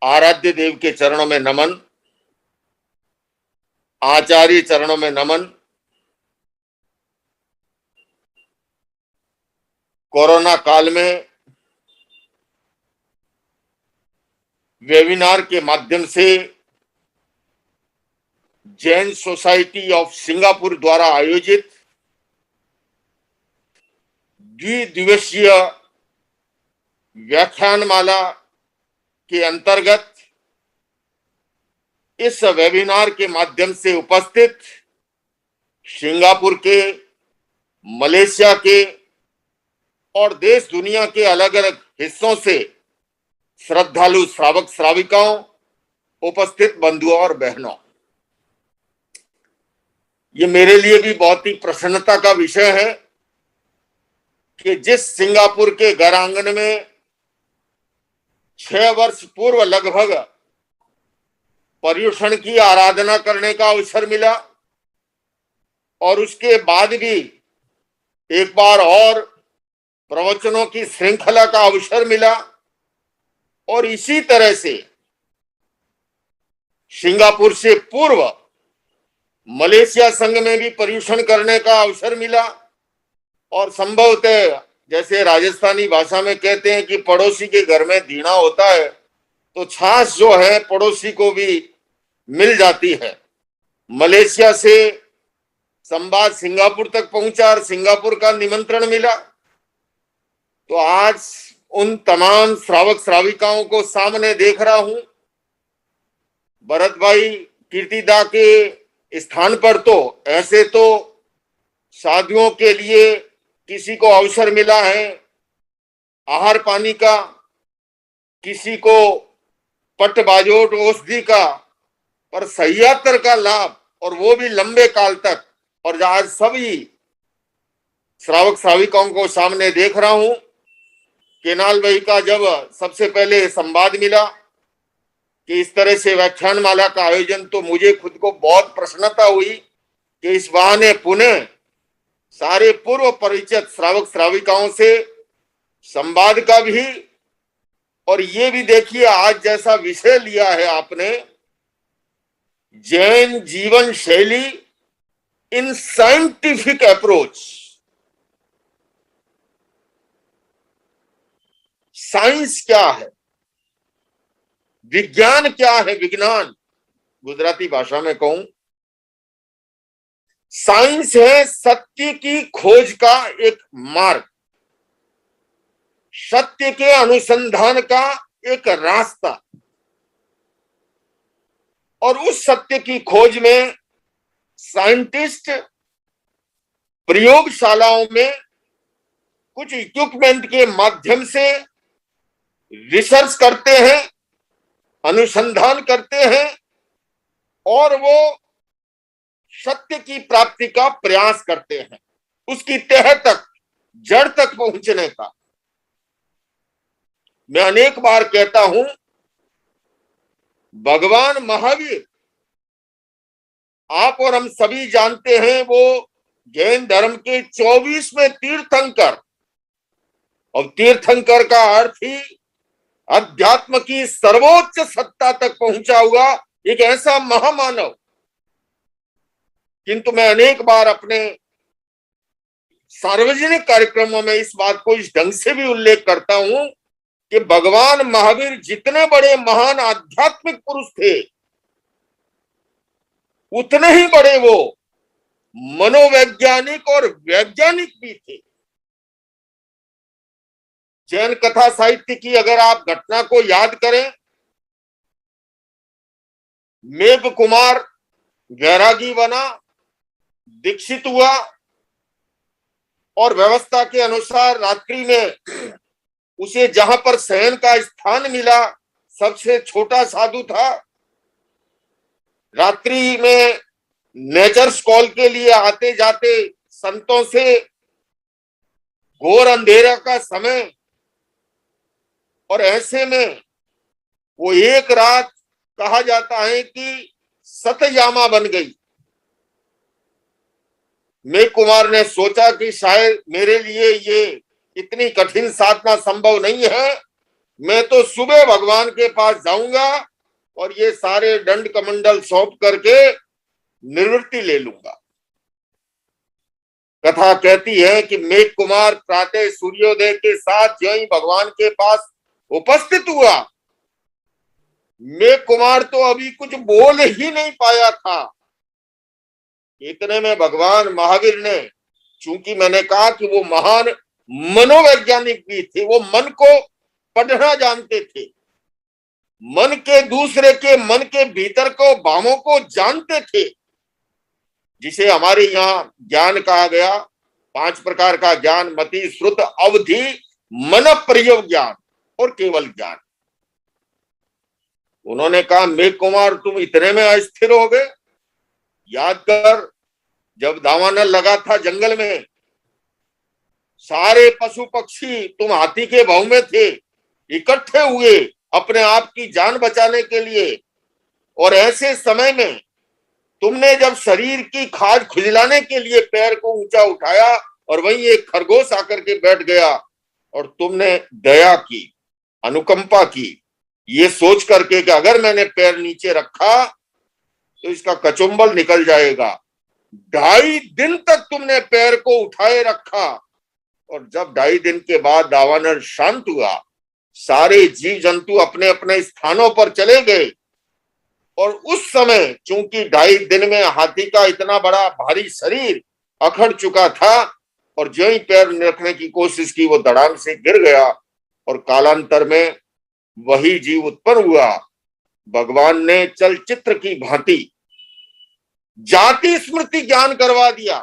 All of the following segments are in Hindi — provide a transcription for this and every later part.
आराध्य देव के चरणों में नमन, आचार्य चरणों में नमन। कोरोना काल में वेबिनार के माध्यम से जैन सोसाइटी ऑफ सिंगापुर द्वारा आयोजित द्विदिवसीय व्याख्यानमाला के अंतर्गत इस वेबिनार के माध्यम से उपस्थित सिंगापुर के, मलेशिया के और देश दुनिया के अलग अलग हिस्सों से श्रद्धालु श्रावक श्राविकाओं, उपस्थित बंधुओं और बहनों, ये मेरे लिए भी बहुत ही प्रसन्नता का विषय है कि जिस सिंगापुर के घर आंगन में 6 वर्ष पूर्व लगभग पर्युषण की आराधना करने का अवसर मिला और उसके बाद भी एक बार और प्रवचनों की श्रृंखला का अवसर मिला, और इसी तरह से सिंगापुर से पूर्व मलेशिया संघ में भी पर्युषण करने का अवसर मिला। और संभवतः जैसे राजस्थानी भाषा में कहते हैं कि पड़ोसी के घर में दीना होता है, तो छाछ जो है पड़ोसी को भी मिल जाती है। मलेशिया से संवाद सिंगापुर तक पहुंचा और सिंगापुर का निमंत्रण मिला। तो आज उन तमाम श्रावक श्राविकाओं को सामने देख रहा हूं। भरत भाई कीर्तिदा के स्थान पर तो ऐसे तो शादियों के लिए किसी को अवसर मिला है आहार पानी का, किसी को पट बाजोट औषधि का, पर सह्यात्र का लाभ, और वो भी लंबे काल तक। और आज सभी श्रावक श्राविकाओं को सामने देख रहा हूं। केनाल भाई का जब सबसे पहले संवाद मिला कि इस तरह से व्याख्यान माला का आयोजन, तो मुझे खुद को बहुत प्रसन्नता हुई कि इस बहाने पुनः सारे पूर्व परिचित श्रावक श्राविकाओं से संवाद का भी, और ये भी देखिए आज जैसा विषय लिया है आपने, जैन जीवन शैली इन साइंटिफिक अप्रोच। साइंस क्या है, विज्ञान क्या है, विज्ञान गुजराती भाषा में कहूं, साइंस है सत्य की खोज का एक मार्ग, सत्य के अनुसंधान का एक रास्ता। और उस सत्य की खोज में साइंटिस्ट प्रयोगशालाओं में कुछ इक्विपमेंट के माध्यम से रिसर्च करते हैं, अनुसंधान करते हैं, और वो सत्य की प्राप्ति का प्रयास करते हैं, उसकी तह तक, जड़ तक पहुंचने का। मैं अनेक बार कहता हूं, भगवान महावीर, आप और हम सभी जानते हैं, वो जैन धर्म के 24वें तीर्थंकर, और तीर्थंकर का अर्थ ही अध्यात्म की सर्वोच्च सत्ता तक पहुंचा हुआ एक ऐसा महामानव। किंतु मैं अनेक बार अपने सार्वजनिक कार्यक्रमों में इस बात को इस ढंग से भी उल्लेख करता हूं कि भगवान महावीर जितने बड़े महान आध्यात्मिक पुरुष थे, उतने ही बड़े वो मनोवैज्ञानिक और वैज्ञानिक भी थे। जैन कथा साहित्य की अगर आप घटना को याद करें, मेघ कुमार वैरागी बना, दीक्षित हुआ, और व्यवस्था के अनुसार रात्रि में उसे जहां पर शयन का स्थान मिला, सबसे छोटा साधु था। रात्रि में नेचर्स कॉल के लिए आते जाते संतों से, घोर अंधेरा का समय, और ऐसे में वो एक रात कहा जाता है कि सतयामा बन गई। मेघ कुमार ने सोचा कि शायद मेरे लिए ये इतनी कठिन साधना संभव नहीं है, मैं तो सुबह भगवान के पास जाऊंगा और ये सारे दंड कमंडल सौंप करके निवृत्ति ले लूंगा। कथा कहती है कि मेघ कुमार प्रातः सूर्योदय के साथ जो ही भगवान के पास उपस्थित हुआ, मेघ कुमार तो अभी कुछ बोल ही नहीं पाया था। इतने में भगवान महावीर ने, चूंकि मैंने कहा कि वो महान मनोवैज्ञानिक भी थे, वो मन को पढ़ना जानते थे, मन के दूसरे के मन के भीतर को भावों को जानते थे, जिसे हमारे यहाँ ज्ञान कहा गया 5 प्रकार का ज्ञान, मति, श्रुत, अवधि, मन प्रयोग ज्ञान और केवल ज्ञान। उन्होंने कहा मेघ कुमार तुम इतने में अस्थिर हो गए? याद कर, जब दावानल लगा था जंगल में, सारे पशु पक्षी, तुम हाथी के भाव में थे, इकट्ठे हुए अपने आप की जान बचाने के लिए, और ऐसे समय में तुमने जब शरीर की खाज खुजलाने के लिए पैर को ऊंचा उठाया और वहीं एक खरगोश आकर के बैठ गया, और तुमने दया की, अनुकंपा की, ये सोच करके कि अगर मैंने पैर नीचे रखा तो इसका कचुम्बल निकल जाएगा। 2.5 दिन तक तुमने पैर को उठाए रखा, और जब 2.5 दिन के बाद दावानल शांत हुआ, सारे जीव जंतु अपने अपने स्थानों पर चले गए, और उस समय चूंकि 2.5 दिन में हाथी का इतना बड़ा भारी शरीर अखड़ चुका था, और जो ही पैर रखने की कोशिश की वो धड़ाम से गिर गया, और कालांतर में वही जीव उत्पन्न हुआ। भगवान ने चलचित्र की भांति जाति स्मृति ज्ञान करवा दिया।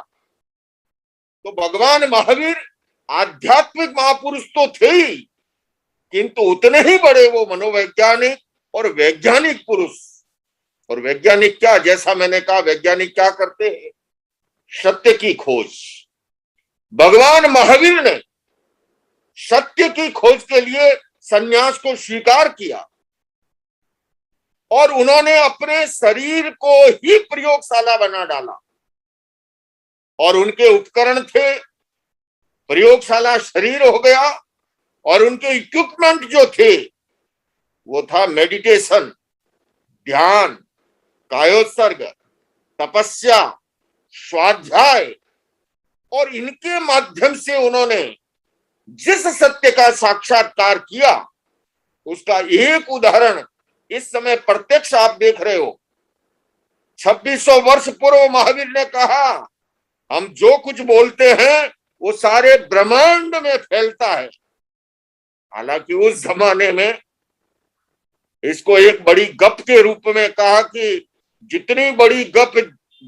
तो भगवान महावीर आध्यात्मिक महापुरुष तो थे ही, किंतु उतने ही बड़े वो मनोवैज्ञानिक और वैज्ञानिक पुरुष। और वैज्ञानिक क्या, जैसा मैंने कहा, वैज्ञानिक क्या करते हैं? सत्य की खोज। भगवान महावीर ने सत्य की खोज के लिए संन्यास को स्वीकार किया, और उन्होंने अपने शरीर को ही प्रयोगशाला बना डाला, और उनके उपकरण थे, प्रयोगशाला शरीर हो गया, और उनके इक्विपमेंट जो थे वो था मेडिटेशन, ध्यान, कायोत्सर्ग, तपस्या, स्वाध्याय, और इनके माध्यम से उन्होंने जिस सत्य का साक्षात्कार किया उसका एक उदाहरण इस समय प्रत्यक्ष आप देख रहे हो। 2600 वर्ष पूर्व महावीर ने कहा हम जो कुछ बोलते हैं वो सारे ब्रह्मांड में फैलता है। हालांकि उस जमाने में इसको एक बड़ी गप के रूप में कहा कि जितनी बड़ी गप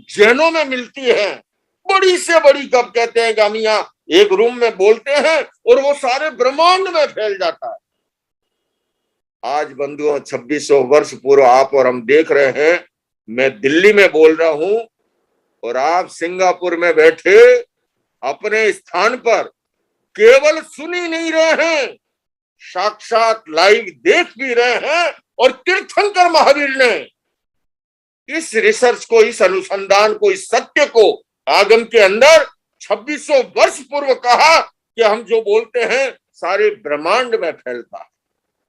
जैनों में मिलती है, बड़ी से बड़ी गप कहते हैं कि हम यहाँ एक रूम में बोलते हैं और वो सारे ब्रह्मांड में फैल जाता है। आज बंधुओं 2600 वर्ष पूर्व आप और हम देख रहे हैं, मैं दिल्ली में बोल रहा हूं और आप सिंगापुर में बैठे अपने स्थान पर केवल सुन ही नहीं रहे हैं, साक्षात लाइव देख भी रहे हैं। और तीर्थंकर महावीर ने इस रिसर्च को, इस अनुसंधान को, इस सत्य को आगम के अंदर 2600 वर्ष पूर्व कहा कि हम जो बोलते हैं सारे ब्रह्मांड में फैलता है।